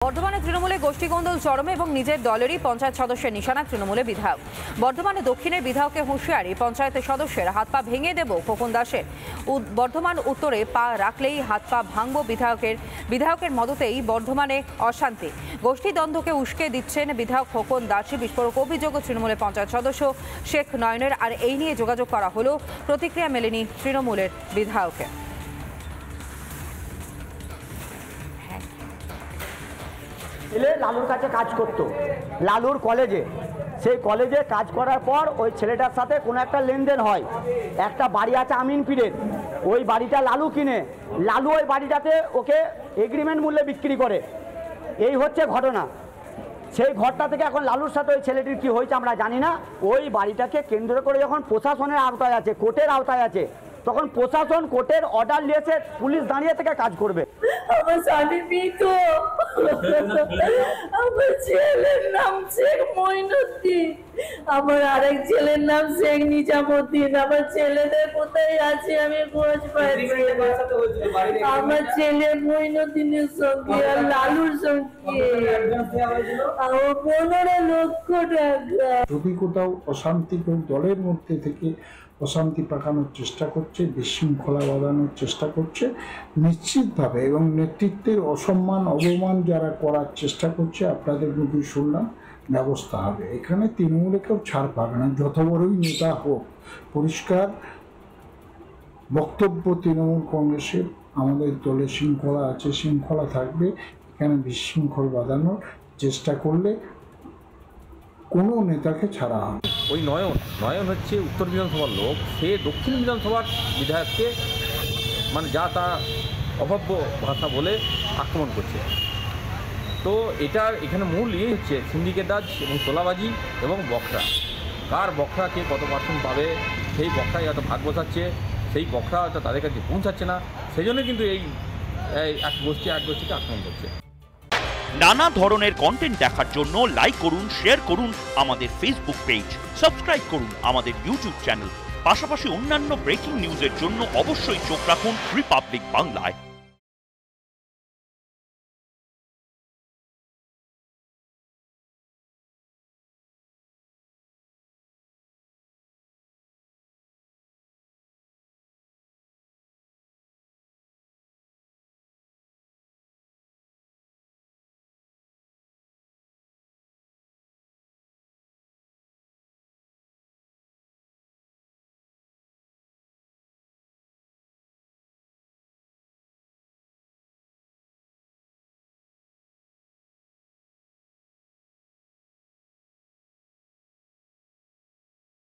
বর্ধমানে তৃণমূলে গোষ্ঠীকন্দল চরমে এবং নিজের দলেরই পঞ্চায়েত সদস্যের নিশানা তৃণমূলে বিধায়ক। বর্ধমানে দক্ষিণের বিধায়কের হুঁশিয়ারি, পঞ্চায়েতের সদস্যের হাত পা ভেঙে দেব খোকন দাসের। বর্ধমান উত্তরে পা রাখলেই হাত পা ভাঙব বিধায়কের মদতেই বর্ধমানে অশান্তি। গোষ্ঠী দ্বন্দ্বকে উস্কে দিচ্ছেন বিধায়ক খোকন দাসী। বিস্ফোরক অভিযোগ তৃণমূলের পঞ্চায়েত সদস্য শেখ নয়নের। আর এই নিয়ে যোগাযোগ করা হলো, প্রতিক্রিয়া মেলেনি তৃণমূলের বিধায়কের। ছেলে লালুর কাছে কাজ করতো, লালুর কলেজে। সেই কলেজে কাজ করার পর ওই ছেলেটার সাথে কোনো একটা লেনদেন হয়। একটা বাড়ি আছে আমিনপীরের, ওই বাড়িটা লালু কিনে, লালু ওই বাড়িটাতে ওকে এগ্রিমেন্ট মূল্যে বিক্রি করে। এই হচ্ছে ঘটনা। সেই ঘটনা থেকে এখন লালুর সাথে ওই ছেলেটির কী হয়েছে আমরা জানি না। ওই বাড়িটাকে কেন্দ্র করে যখন প্রশাসনের আওতায় আছে, কোর্টের আওতায় আছে, তখন প্রশাসন কোর্টের অর্ডার নিয়েছে পুলিশ দাঁড়িয়ে থেকে কাজ করবে। আমার স্বামী মৃত, আমার ছেলের নাম শেখ মঈনুদ্দিন, আমার আরেক ছেলের নাম শেখ নিজামুদ্দিন। আমার ছেলেদের কোথায় আছে আমি খোঁজ পাচ্ছি। আমার ছেলে মঈনুদ্দিনের সঙ্গে আর লালুর সঙ্গে 15 লক্ষ টাকা। যদি কোথাও অশান্তি দলের মধ্যে থেকে অশান্তি পাকানোর চেষ্টা করছে, বিশৃঙ্খলা বাঁধানোর চেষ্টা করছে, নিশ্চিতভাবে এবং নেতৃত্বের অসম্মান অবমান যারা করার চেষ্টা করছে, আপনাদের মধ্যে শুনলাম ব্যবস্থা হবে। এখানে তৃণমূলে কেউ ছাড় পাবে না, যত বড়ই নেতা হোক। পরিষ্কার বক্তব্য তৃণমূল কংগ্রেসের, আমাদের দলে শৃঙ্খলা আছে, শৃঙ্খলা থাকবে। এখানে বিশৃঙ্খল বাঁধানোর চেষ্টা করলে কোনো নেতাকে ছাড়া হবে। ওই নয়ন হচ্ছে উত্তর বিধানসভার লোক, সে দক্ষিণ বিধানসভার বিধায়ককে মানে যা তা অভব্য ভাষা বলে আক্রমণ করছে। তো এখানে মূল ইয়ে হচ্ছে সিন্ডিকেটরাজ এবং তোলাবাজি এবং বখরা। কার বখরা কে কত পার্সেন্ট পাবে, সেই বখরাই হয়তো ভাগ বসাচ্ছে, সেই বখরা হয়তো তাদের কাছে পৌঁছাচ্ছে না। সেই জন্য কিন্তু এই এক গোষ্ঠীকে আক্রমণ করছে। নানা ধরনের কন্টেন্ট দেখার জন্য লাইক করুন, শেয়ার করুন আমাদের ফেসবুক পেজ, সাবস্ক্রাইব করুন আমাদের ইউটিউব চ্যানেল। পাশাপাশি অন্যান্য ব্রেকিং নিউজের জন্য অবশ্যই চোখ রাখুন রিপাবলিক বাংলায়।